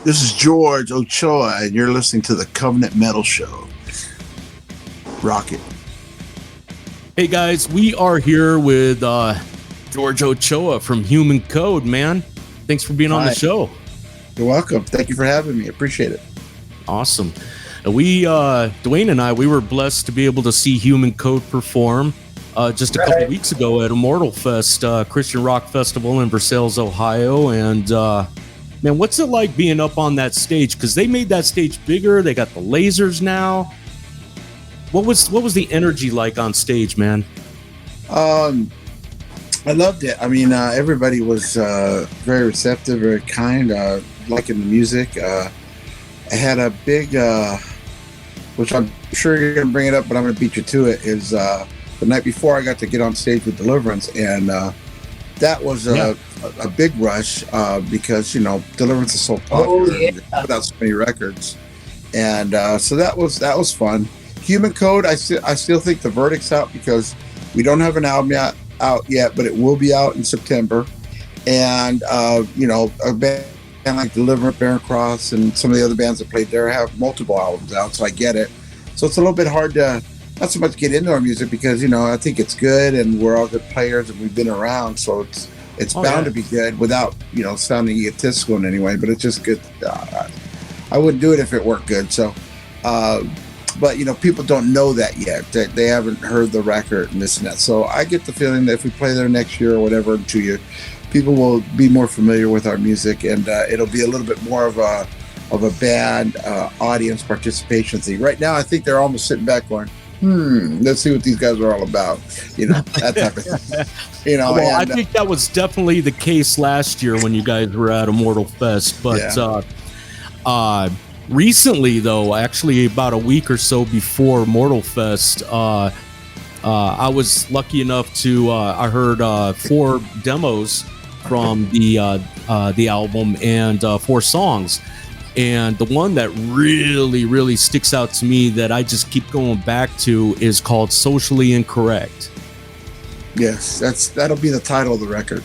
This is George Ochoa, and you're listening to the Covenant Metal Show. Rock it. Hey guys, we are here with George Ochoa from Human Code, man. Thanks for being on the show. You're welcome. Thank you for having me. Appreciate it. Awesome. We, Dwayne and I, we were blessed to be able to see Human Code perform just a couple weeks ago at Immortal Fest, Christian rock festival in Versailles, Ohio. And man, what's it like being up on that stage? Because they made that stage bigger. They got the lasers now. What was the energy like on stage, man? I loved it. I mean, everybody was very receptive, very kind, liking the music. I had a big, which I'm sure you're going to bring it up, but I'm going to beat you to it, is the night before I got to get on stage with Deliverance, and that was a big rush because, you know, Deliverance is so popular. They put out so many records. And so that was fun. Human Code, I still think the verdict's out because we don't have an album out yet, but it will be out in September. And, you know, a band like Deliverance, Barren Cross, and some of the other bands that played there have multiple albums out, so I get it. So it's a little bit hard to not so much get into our music because, you know, I think it's good and we're all good players and we've been around, so it's bound to be good without, you know, sounding egotistical in any way, but it's just good. I wouldn't do it if it weren't good. So, but, you know, people don't know that yet. They haven't heard the record and this and that. So I get the feeling that if we play there next year or whatever, in 2 years, people will be more familiar with our music, and it'll be a little bit more of a band audience participation thing. Right now, I think they're almost sitting back going, let's see what these guys are all about. You know, that type of thing. You know, well, I think that was definitely the case last year when you guys were at Immortal Fest. But recently, though, actually about a week or so before Immortal Fest, I was lucky enough to I heard 4 demos from the album and 4 songs. And the one that really, really sticks out to me that I just keep going back to is called Socially Incorrect. Yes, that'll be the title of the record.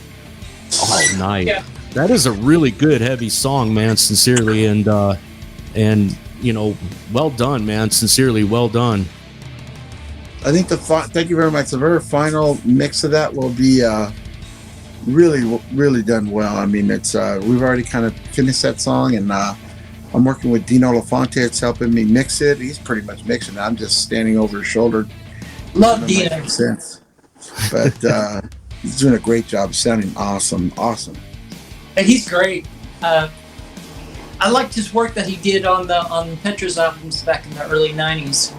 Oh, nice. Yeah. That is a really good, heavy song, man, sincerely. And you know, well done, man. Sincerely, well done. I think thank you very much. The very final mix of that will be really, really done well. I mean, it's we've already kind of finished that song, and I'm working with Dino LaFonte. It's helping me mix it. He's pretty much mixing it. I'm just standing over his shoulder. Love Dino. But he's doing a great job. Sounding awesome. And he's great. I liked his work that he did on Petra's albums back in the early '90s.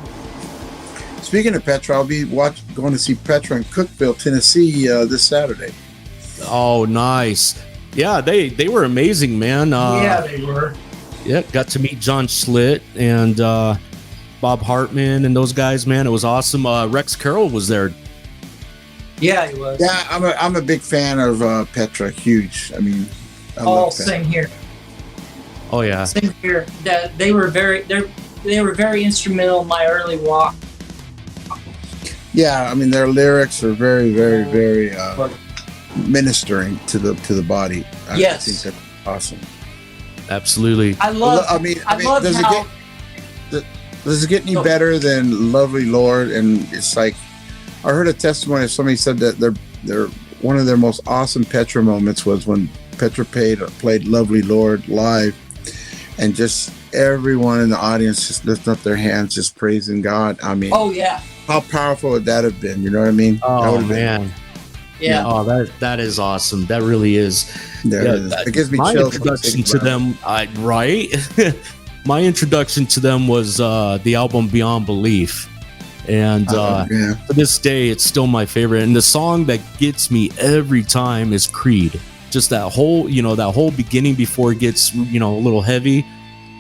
Speaking of Petra, I'll be going to see Petra in Cookeville, Tennessee this Saturday. Oh, nice. Yeah, they were amazing, man. Yeah, they were. Yeah, got to meet John Schlitt and Bob Hartman and those guys, man. It was awesome. Rex Carroll was there. Yeah, he was. Yeah, I'm a big fan of Petra. Huge. I mean, same here. Oh yeah, same here. They were very instrumental in my early walk. Yeah, I mean their lyrics are very, very, very ministering to the body. Yes, I think they're awesome. Absolutely. I love does it get any better than Lovely Lord? And it's like I heard a testimony of somebody said that they're one of their most awesome Petra moments was when Petra played Lovely Lord live, and just everyone in the audience just lifting up their hands, just praising God. I mean, oh yeah, how powerful would that have been? You know what I mean? Oh man, yeah. Oh, that is awesome. That really is. It gives me my chills. Introduction to them, right? My introduction to them was the album Beyond Belief. And to this day, it's still my favorite. And the song that gets me every time is Creed. Just that whole beginning before it gets, a little heavy.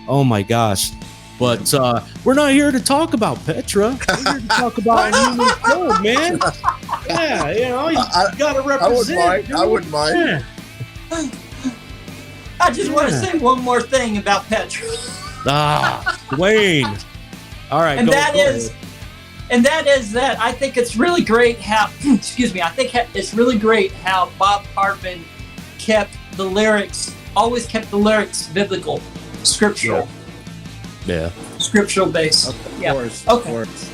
Oh my gosh. But we're not here to talk about Petra. We're here to talk about Human Code, man. Yeah, you gotta represent. I wouldn't mind. Yeah. I just want to say one more thing about Petra. Dwayne. All right, and that is that I think it's really great how, it's really great how Bob Hartman always kept the lyrics biblical. scriptural. Yeah. Scriptural based. Of Yeah. course. Okay. Of course.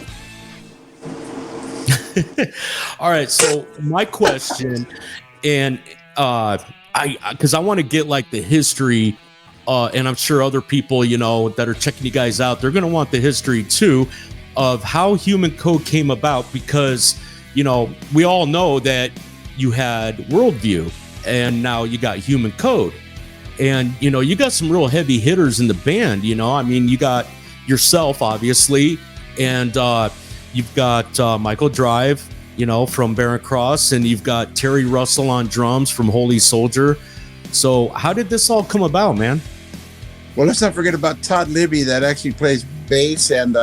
All right. So my question, and because I want to get like the history, and I'm sure other people, that are checking you guys out, they're going to want the history too of how Human Code came about, because, we all know that you had Worldview and now you got Human Code, and, you got some real heavy hitters in the band, I mean, you got yourself, obviously, and you've got Michael Drive, from Barren Cross, and you've got Terry Russell on drums from Holy Soldier. So how did this all come about, man? Well, let's not forget about Todd Libby, that actually plays bass, and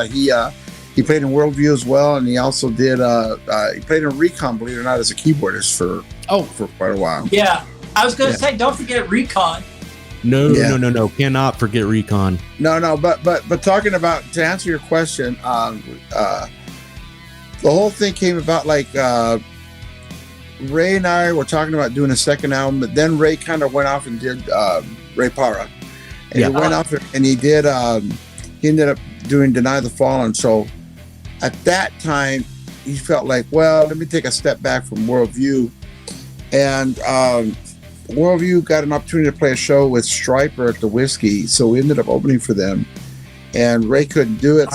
he played in Worldview as well, and he also did he played in Recon, believe it or not, as a keyboardist for quite a while. Yeah, I was going to say, don't forget Recon. No, cannot forget Recon. No, but talking about, to answer your question, the whole thing came about like Ray and I were talking about doing a second album, but then Ray kind of went off and did Ray Para, and he went off and he did he ended up doing Deny the Fallen. So at that time he felt like, well, let me take a step back from Worldview, and Worldview got an opportunity to play a show with Stryper at the Whiskey, so we ended up opening for them. And Ray couldn't do it,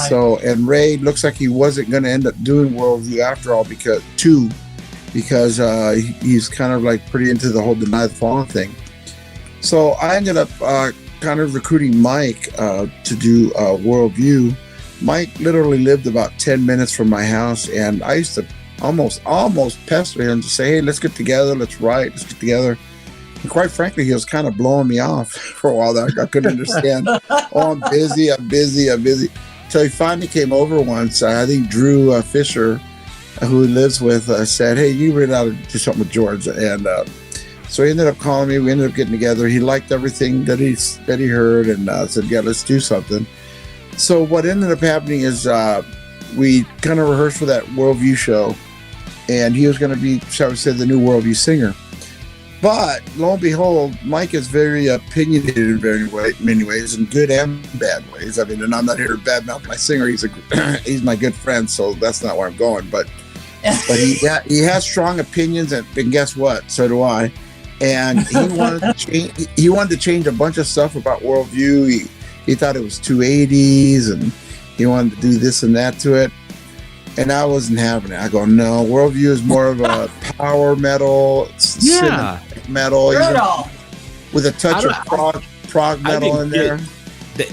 and Ray looks like he wasn't going to end up doing Worldview after all, because he's kind of like pretty into the whole Deny the Fallen thing. So I ended up kind of recruiting Mike to do Worldview. Mike literally lived about 10 minutes from my house, and I used to almost pester him to say, hey, let's get together, let's get together. And quite frankly, he was kind of blowing me off for a while there. I couldn't understand. I'm busy. So he finally came over once. I think Drew Fisher, who he lives with, said, hey, you really ought to do something with George. And so he ended up calling me. We ended up getting together. He liked everything that he heard, and said, yeah, let's do something. So what ended up happening is we kind of rehearsed for that Worldview show, and he was going to be, shall we say, the new Worldview singer. But lo and behold, Mike is very opinionated in many ways, in good and bad ways. I mean, and I'm not here to badmouth my singer. He's my good friend, so that's not where I'm going. But he has strong opinions, and guess what? So do I. And he wanted to change a bunch of stuff about Worldview. He thought it was 280s, and he wanted to do this and that to it. And I wasn't having it. I go, no, Worldview is more of a power metal, cinematic metal, with a touch of prog metal in there.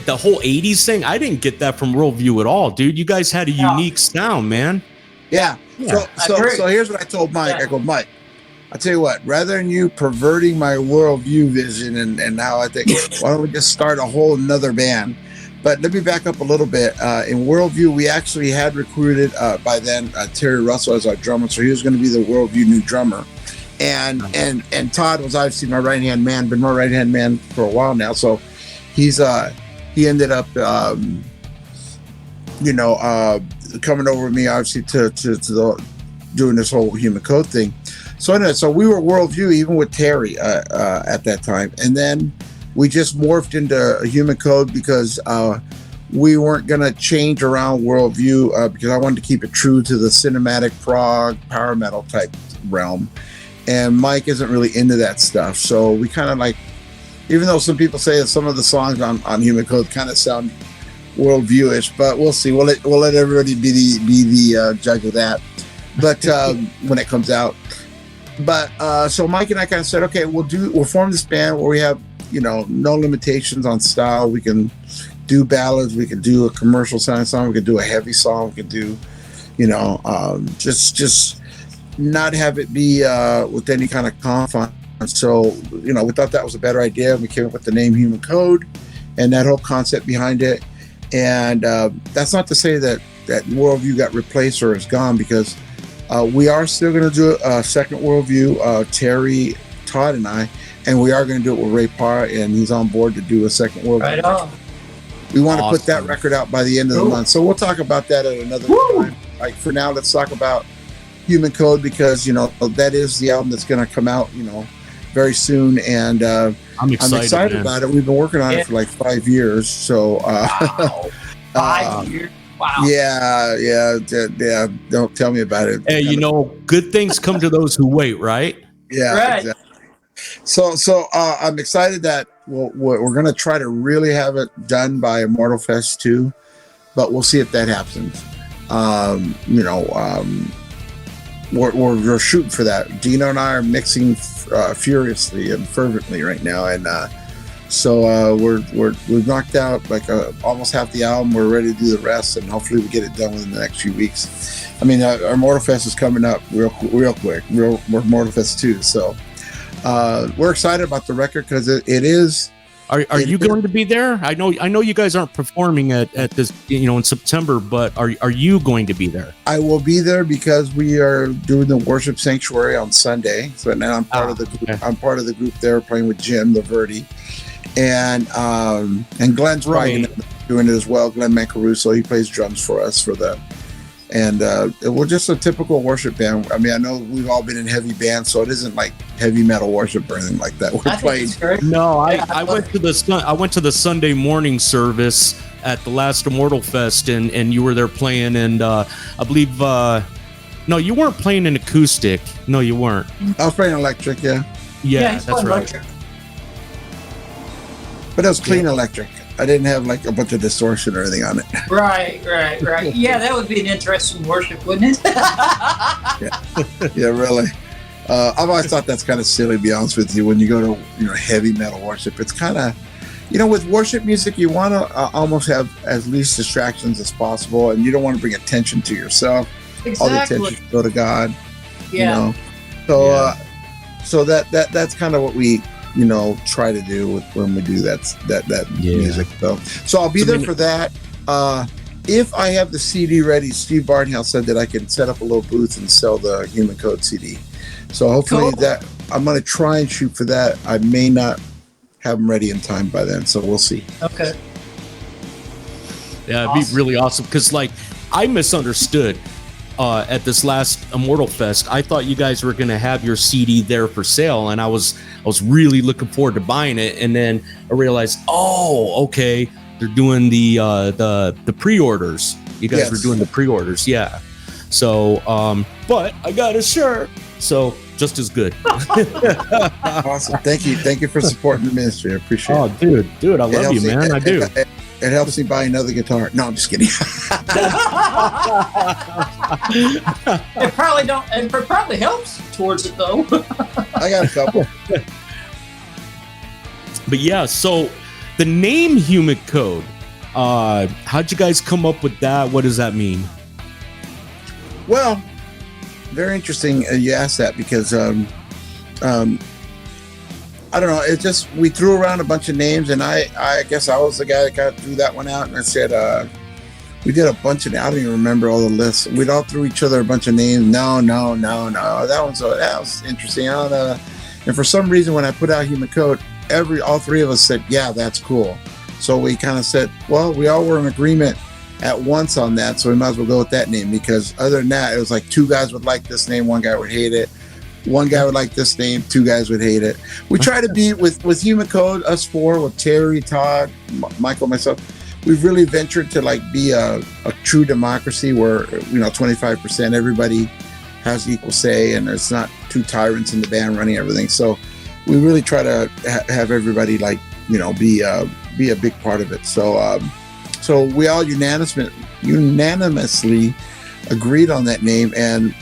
The whole 80s thing, I didn't get that from Worldview at all, dude. You guys had a unique sound, man. Yeah. So here's what I told Mike. I go, Mike, I'll tell you what, rather than you perverting my Worldview vision and now I think, why don't we just start a whole another band? But let me back up a little bit. In Worldview, we actually had recruited by then Terry Russell as our drummer, so he was going to be the Worldview new drummer. And Todd was obviously my right-hand man, been my right-hand man for a while now. So he ended up, coming over with me, obviously, to doing this whole Human Code thing. So we were Worldview even with Terry at that time, and then we just morphed into a Human Code because we weren't going to change around Worldview because I wanted to keep it true to the cinematic prog power metal type realm. And Mike isn't really into that stuff. So we kind of like, even though some people say that some of the songs on Human Code kind of sound Worldview-ish, but we'll see. We'll let everybody be the judge of that. But when it comes out. But so Mike and I kind of said, okay, we'll form this band where we have, no limitations on style. We can do ballads. We can do a commercial sounding song. We can do a heavy song. We can do, just not have it be with any kind of confine. So, we thought that was a better idea. We came up with the name Human Code and that whole concept behind it. And that's not to say that Worldview got replaced or is gone, because we are still going to do a second Worldview, Terry, Todd, and I. And we are going to do it with Ray Parra, and he's on board to do a second Worldview. Right on. We want to put that record out by the end of the month. So we'll talk about that at another time. Like for now, let's talk about Human Code, because, that is the album that's going to come out, very soon, and I'm excited about it. We've been working on it for like 5 years. So Wow. 5 years. Wow. Yeah. Don't tell me about it. Hey, good things come to those who wait, right? Yeah, Right. exactly. So I'm excited that we're going to try to really have it done by Immortal Fest 2, but we'll see if that happens. We're shooting for that. Dino and I are mixing furiously and fervently right now, and so we've knocked out like almost half the album. We're ready to do the rest, and hopefully we get it done within the next few weeks. I mean, our Immortal Fest is coming up real quick. We're Immortal Fest 2, so we're excited about the record because it is. Are you going to be there? I know you guys aren't performing at this, in September, but are you going to be there? I will be there because we are doing the Worship Sanctuary on Sunday. So now I'm part of the group. Okay. I'm part of the group there, playing with Jim Laverty, and Glenn's probably doing it as well. Glenn Mancaruso, he plays drums for us for the. And we're just a typical worship band. I mean, I know we've all been in heavy bands, so it isn't like heavy metal worship or anything like that. We're playing. No, I went to the Sunday morning service at the last Immortal Fest, and you were there playing, and I believe no, you weren't playing an acoustic. No, you weren't. I was playing electric. Yeah, that's right. Electric. But it was clean electric. I didn't have like a bunch of distortion or anything on it. Right. Yeah, that would be an interesting worship, wouldn't it? Yeah, really. I've always thought that's kind of silly, to be honest with you. When you go to heavy metal worship, it's kind of, with worship music, you want to almost have as least distractions as possible, and you don't want to bring attention to yourself. Exactly. All the attention should go to God. Yeah. So that's kind of what we try to do when we do that music. So I'll be there for that. If I have the CD ready, Steve Barnhill said that I can set up a little booth and sell the Human Code CD. So hopefully that I'm going to try and shoot for that. I may not have them ready in time by then, so we'll see. Okay. Yeah, it'd be really awesome because I misunderstood. At this last Immortal Fest, I thought you guys were going to have your CD there for sale, and I was really looking forward to buying it. And then I realized, okay, they're doing the pre-orders. You guys were doing the pre-orders, yeah. So, but I got a shirt, so just as good. Awesome, thank you for supporting the ministry. I appreciate it. Oh, dude, I love you, man. I do. It helps me buy another guitar. No, I'm just kidding. It probably helps towards it though. I got a couple. But yeah, so the name Human Code, how'd you guys come up with that? What does that mean? Well, very interesting you asked that because I don't know. It's just we threw around a bunch of names, and I guess I was the guy that threw that one out. And I said, we did a bunch of. I don't even remember all the lists. We'd all threw each other a bunch of names. No. That was interesting. And for some reason, when I put out Human Code, all three of us said, yeah, that's cool. So we kind of said, well, we all were in agreement at once on that, so we might as well go with that name, because other than that, it was like two guys would like this name, one guy would hate it. One guy would like this name, two guys would hate it. We try to be with Human Code, us four, with Terry, Todd, Michael, myself. We've really ventured to be a true democracy where 25% everybody has equal say, and there's not two tyrants in the band running everything. So we really try to have everybody be a big part of it. So we all unanimously agreed on that name, and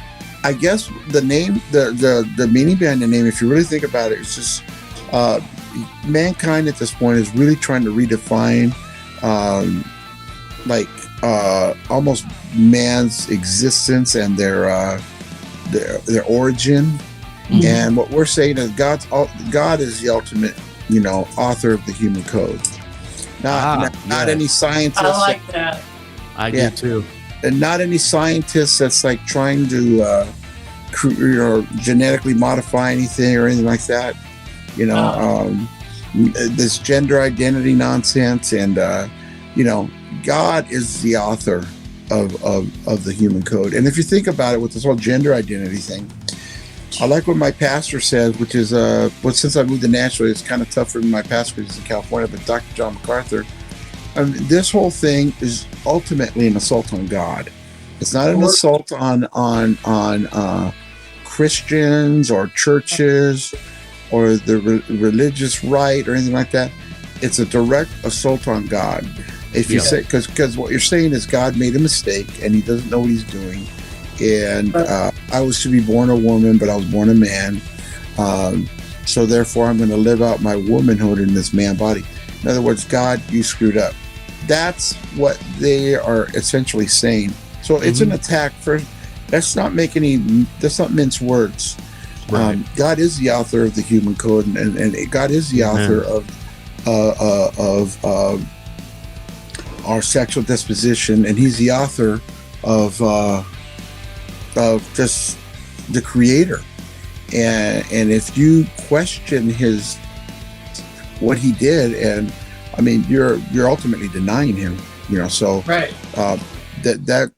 I guess the name, the meaning behind the name, if you really think about it, it's just mankind at this point is really trying to redefine almost man's existence and their origin. Mm-hmm. And what we're saying is God is the ultimate, author of the Human Code. Not any scientist. I like that. I do too. And not any scientist that's trying to genetically modify anything or anything like that. This gender identity nonsense, and God is the author of the Human Code. And if you think about it, with this whole gender identity thing, I like what my pastor says, which is, since I moved to Nashville, it's kind of tough for my pastor because he's in California, but Dr. John MacArthur, this whole thing is ultimately an assault on God. It's not an assault on Christians or churches or the religious right or anything like that. It's a direct assault on God. If you say, because what you're saying is God made a mistake and he doesn't know what he's doing. And I was to be born a woman, but I was born a man. So therefore, I'm going to live out my womanhood in this man body. In other words, God, you screwed up. That's what they are essentially saying. So it's an attack for. Let's not mince words. Right. God is the author of the human code, and God is the author of our sexual disposition, and he's the author of just the creator. And if you question what he did, and I mean, you're ultimately denying him, so right. That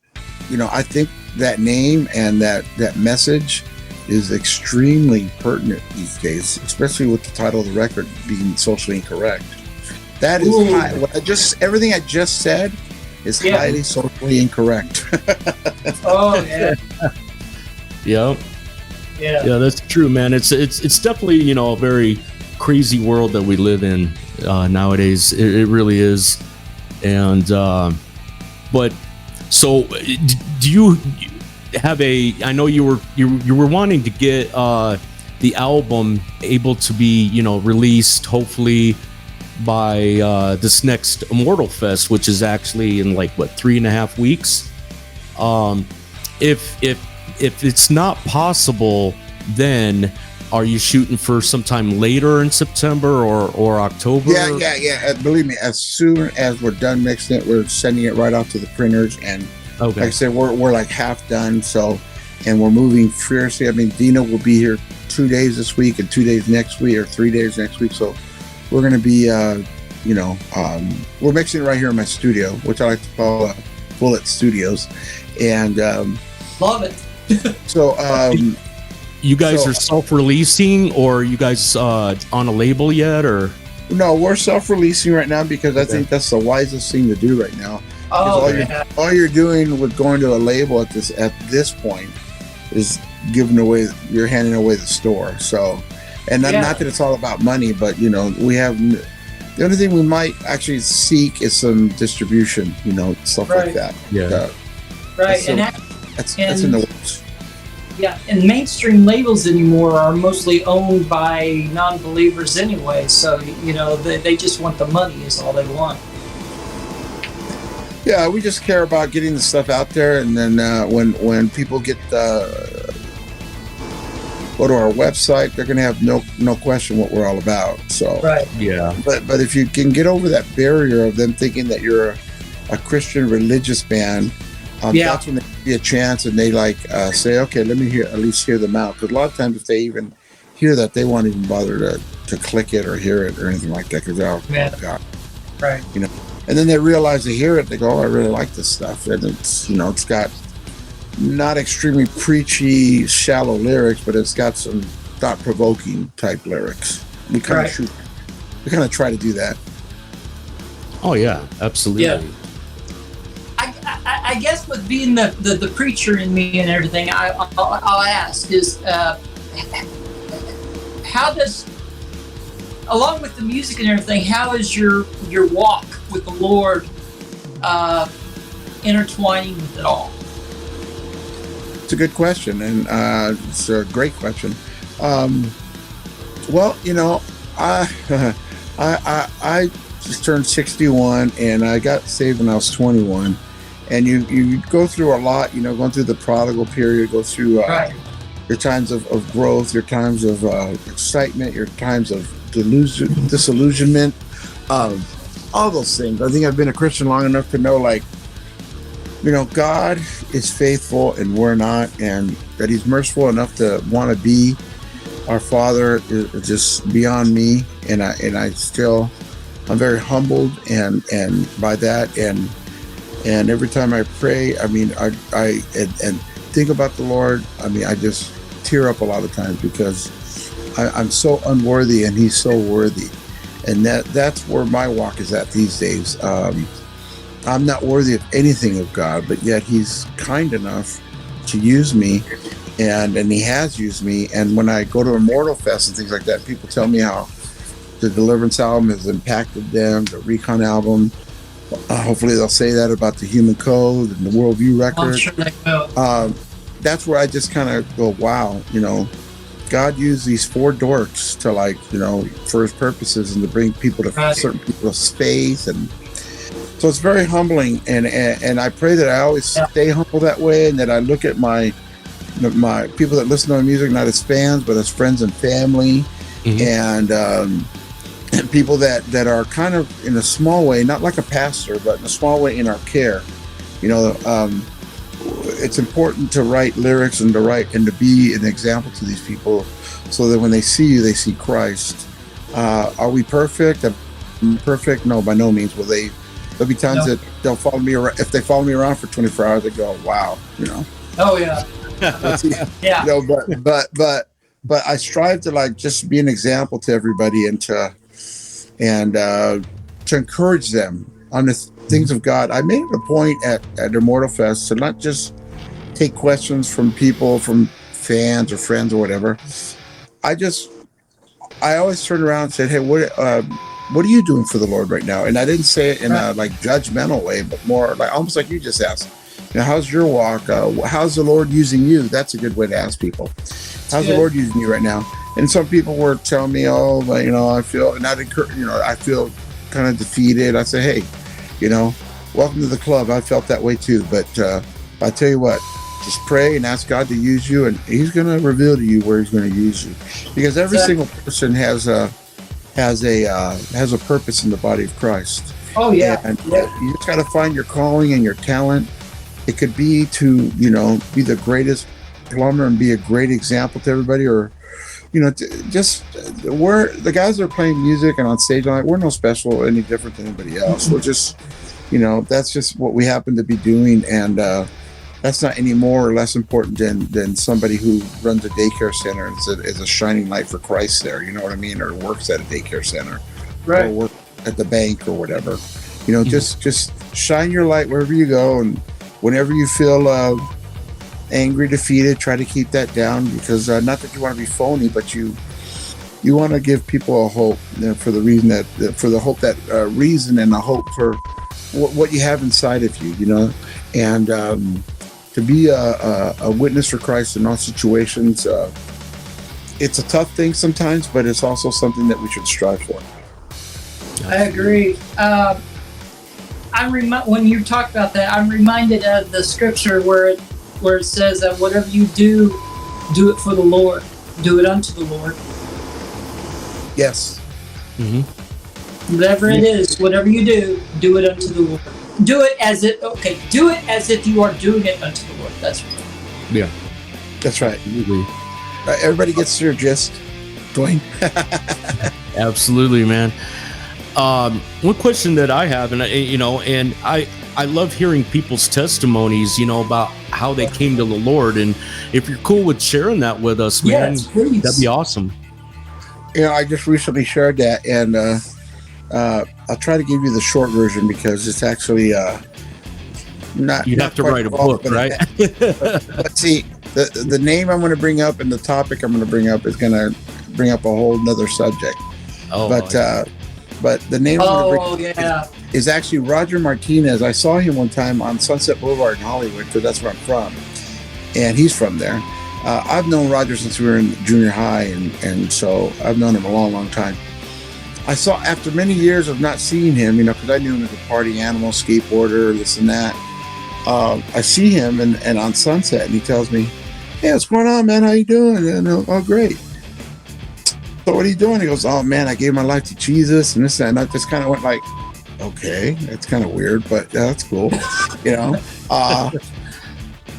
I think that name and that message is extremely pertinent these days, especially with the title of the record being socially incorrect. That is everything I just said is highly socially incorrect. Oh yeah. Yep. Yeah, that's true, man. It's definitely a very crazy world that we live in nowadays. It really is. And but so do you have I know you were wanting to get the album able to be released hopefully by this next Immortal Fest, which is actually in 3.5 weeks. If it's not possible, then are you shooting for sometime later in September or October? Yeah. Believe me, as soon as we're done mixing it, we're sending it right off to the printers. And like I said, we're like half done. So, and we're moving fiercely. I mean, Dina will be here 2 days this week and 2 days next week, or 3 days next week. So we're going to be, we're mixing it right here in my studio, which I like to call Bullet Studios. And love it. So, you guys are self-releasing, or are you guys on a label yet, or? No, we're self-releasing right now because I think that's the wisest thing to do right now. All you're doing with going to a label at this point is you're handing away the store. So, and not that it's all about money, but we have the only thing we might actually seek is some distribution, stuff like that. Yeah. Right, that's in the works. Yeah, and mainstream labels anymore are mostly owned by non-believers anyway, so they just want the money is all they want. Yeah, we just care about getting the stuff out there, and then when people go to our website, they're going to have no question what we're all about. So right, yeah. But if you can get over that barrier of them thinking that you're a Christian religious band. That's when they give you a chance, and they say, okay, let me at least hear them out. Because a lot of times, if they even hear that, they won't even bother to click it or hear it or anything like that. Because oh God, right? And then they realize they hear it, they go, oh, I really like this stuff, and it's it's got not extremely preachy, shallow lyrics, but it's got some thought-provoking type lyrics. We kind of try to do that. Oh yeah, absolutely. Yeah. I guess with being the preacher in me and everything, I'll ask is how does, along with the music and everything, how is your walk with the Lord intertwining with it all? It's a good question, and it's a great question. Well, I just turned 61, and I got saved when I was 21. And you go through a lot, going through the prodigal period, go through your times of growth, your times of excitement, your times of disillusionment, all those things. I think I've been a Christian long enough to know, God is faithful and we're not, and that he's merciful enough to want to be our Father is just beyond me. And I'm very humbled and by that, and every time I pray, I mean, I think about the Lord. I mean, I just tear up a lot of times because I'm so unworthy and he's so worthy. And that's where my walk is at these days. I'm not worthy of anything of God, but yet he's kind enough to use me, and he has used me. And when I go to Immortal Fest and things like that, people tell me how the Deliverance album has impacted them, the Recon album. Hopefully they'll say that about the Human Code and the Worldview record. I'm sure they will. That's where I just kind of go, wow, God used these 4 dorks to, like, for his purposes and to bring people to certain people's faith. And so it's very humbling. And I pray that I always stay humble that way, and that I look at my people that listen to my music, not as fans, but as friends and family. And people that are kind of in a small way, not like a pastor, but in a small way in our care. It's important to write lyrics and to be an example to these people, so that when they see you, they see Christ. Are we perfect? Perfect? No, by no means. There'll be times that they'll follow me around. If they follow me around for 24 hours, they go, wow, Oh yeah. Yeah. But I strive to, like, just be an example to everybody, and to encourage them on the things of God. I made it a point at Immortal Fest to not just take questions from people, from fans or friends or whatever. I always turned around and said, hey, what are you doing for the Lord right now? And I didn't say it in a like judgmental way, but more like almost like you just asked. How's your walk? How's the Lord using you? That's a good way to ask people. How's the Lord using you right now? And some people were telling me, I feel, and I feel kind of defeated. I say, hey, welcome to the club. I felt that way too. But I tell you what, just pray and ask God to use you, and he's going to reveal to you where he's going to use you. Because every single person has a purpose in the body of Christ. Oh yeah. And you just got to find your calling and your talent. It could be to, be the greatest plumber and be a great example to everybody, or, just we're the guys that are playing music and on stage, we're no special or any different than anybody else. We're just, that's just what we happen to be doing. And that's not any more or less important than somebody who runs a daycare center and is a shining light for Christ there. You know what I mean? Or works at a daycare center, right? Or works at the bank or whatever. Just shine your light wherever you go, and whenever you feel angry, defeated, try to keep that down, because not that you want to be phony, but you want to give people a hope, for the reason reason and a hope for what you have inside of you, and to be a witness for Christ in all situations. It's a tough thing sometimes, but it's also something that we should strive for. I agree. When you talk about that, I'm reminded of the scripture where it says that whatever you do it for the Lord. Do it unto the Lord. Yes. Mm-hmm. Whatever it is, whatever you do it unto the Lord. Do it as if you are doing it unto the Lord. That's right. Yeah. That's right. Everybody gets their gist, Dwayne. Absolutely, man. One question that I have, and I love hearing people's testimonies, about how they came to the Lord, and if you're cool with sharing that with us, man, yes, please. That'd be awesome. I just recently shared that, and I'll try to give you the short version, because it's actually not. You'd have to write a book, right? But see, the name I'm going to bring up and the topic I'm going to bring up is going to bring up a whole nother subject. Oh, but the name I'm going to bring is actually Roger Martinez. I saw him one time on Sunset Boulevard in Hollywood, because that's where I'm from, and he's from there. I've known Roger since we were in junior high, and so I've known him a long, long time. I saw, after many years of not seeing him, because I knew him as a party animal, skateboarder, this and that. I see him and on Sunset, and he tells me, "Hey, what's going on, man? How you doing?" And oh, great. So what are you doing? He goes, "Oh man, I gave my life to Jesus and this and that." And I just kind of went like, okay, that's kind of weird, but that's cool,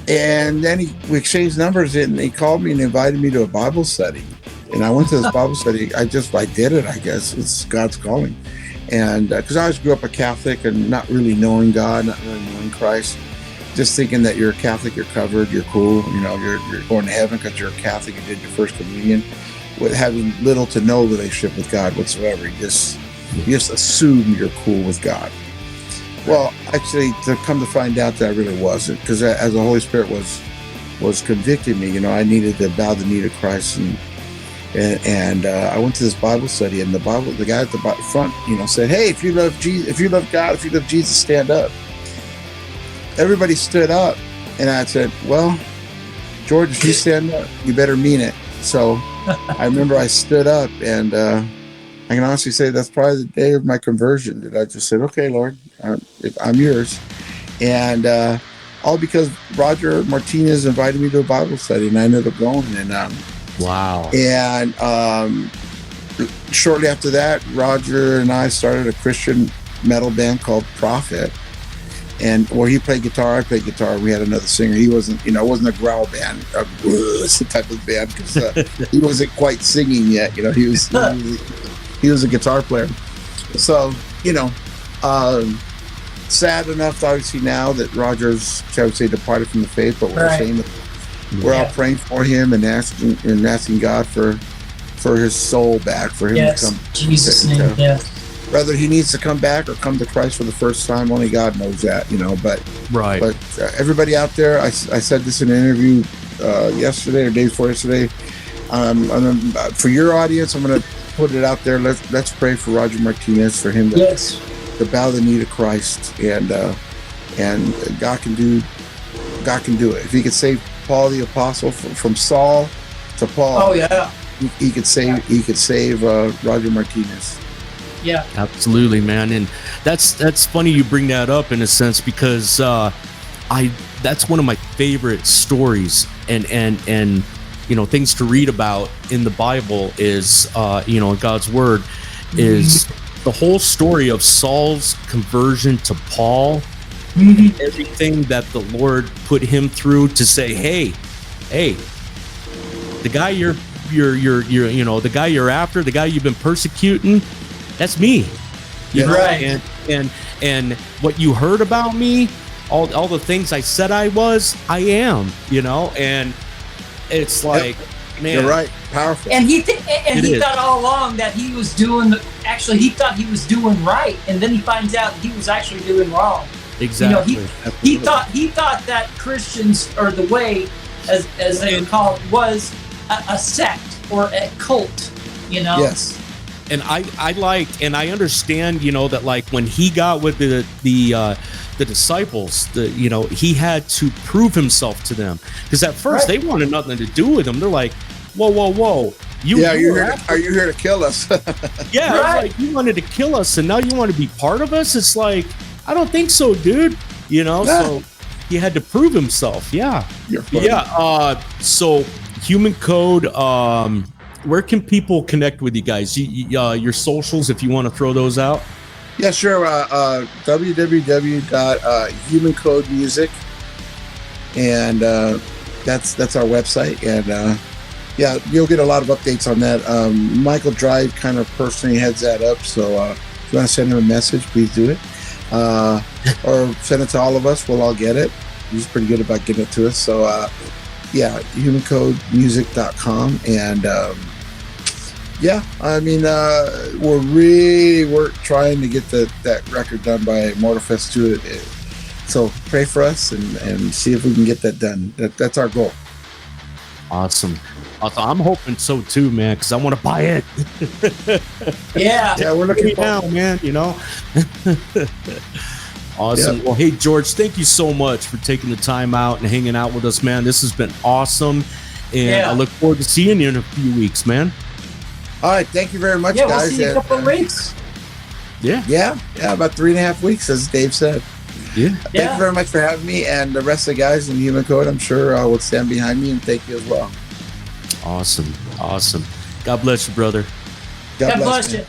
And then we exchanged numbers, and he called me and invited me to a Bible study. And I went to this Bible study. I did it, I guess. It's God's calling. And because I always grew up a Catholic and not really knowing God, not really knowing Christ. just thinking that you're a Catholic, you're covered, you're cool, you're going to heaven because you're a Catholic and did your first communion, with having little to no relationship with God whatsoever. You just assume you're cool with God. Well, actually, to come to find out that I really wasn't, because as the Holy Spirit was convicting me, I needed to bow the knee to Christ, and I went to this Bible study, and the guy at the front, said, "Hey, if you love Jesus, if you love God, if you love Jesus, stand up." Everybody stood up, and I said, "Well, George, if you stand up, you better mean it." So I remember I stood up, and I can honestly say that's probably the day of my conversion. That I just said, "Okay, Lord, if I'm yours," and all because Roger Martinez invited me to a Bible study, and I ended up going. And wow! And shortly after that, Roger and I started a Christian metal band called Prophet. And where he played guitar, I played guitar. We had another singer. He wasn't, it wasn't a growl band, type of band, because he wasn't quite singing yet. He was a guitar player. So, sad enough, obviously, now that Roger's, shall we say, departed from the faith, but we're saying that we're all praying for him and asking God for his soul back, for him to come. Jesus' name, yes. Whether he needs to come back or come to Christ for the first time, only God knows that, But everybody out there, I said this in an interview yesterday or day before yesterday. For your audience, I'm going to put it out there. Let's pray for Roger Martinez, for him to bow the knee to Christ, and God can do it. If he could save Paul the Apostle from Saul to Paul, he could save Roger Martinez. Yeah, absolutely, man. And that's funny you bring that up, in a sense, because that's one of my favorite stories and things to read about in the Bible is in God's word is the whole story of Saul's conversion to Paul, and everything that the Lord put him through to say, hey, the guy you're the guy you're after, the guy you've been persecuting, that's me. Right. And what you heard about me, all the things I said I am, and it's like, man, you're right, powerful. And he thought all along that he was doing he thought he was doing right, and then he finds out he was actually doing wrong. Exactly. He thought that Christians, or the way as they were called, was a sect or a cult, Yes. And I understand, that like when he got with the disciples, he had to prove himself to them, because at first they wanted nothing to do with him. They're like, whoa, are you here to kill us? Yeah, like, you wanted to kill us, and now you want to be part of us? It's like, I don't think so, dude. So he had to prove himself. Yeah. So Human Code. Where can people connect with you guys? Your socials, if you want to throw those out. Yeah, sure. www.humancodemusic, and that's our website. And you'll get a lot of updates on that. Michael Drive kind of personally heads that up. So if you want to send him a message, please do it, or send it to all of us. We'll all get it. He's pretty good about getting it to us. So humancodemusic.com, and we're trying to get that record done by Immortal Fest 2. So pray for us and see if we can get that done. That's our goal. Awesome. I'm hoping so too, man, because I want to buy it. Yeah, we're looking now, man. Awesome. Well, hey, George, thank you so much for taking the time out and hanging out with us, man. This has been awesome, and I look forward to seeing you in a few weeks, man. All right, thank you very much, guys. We'll see you in a couple of weeks. Yeah, about 3.5 weeks, as Dave said. Thank you very much for having me, and the rest of the guys in Human Code, I'm sure will stand behind me, and thank you as well. Awesome. God bless you, brother. God bless you.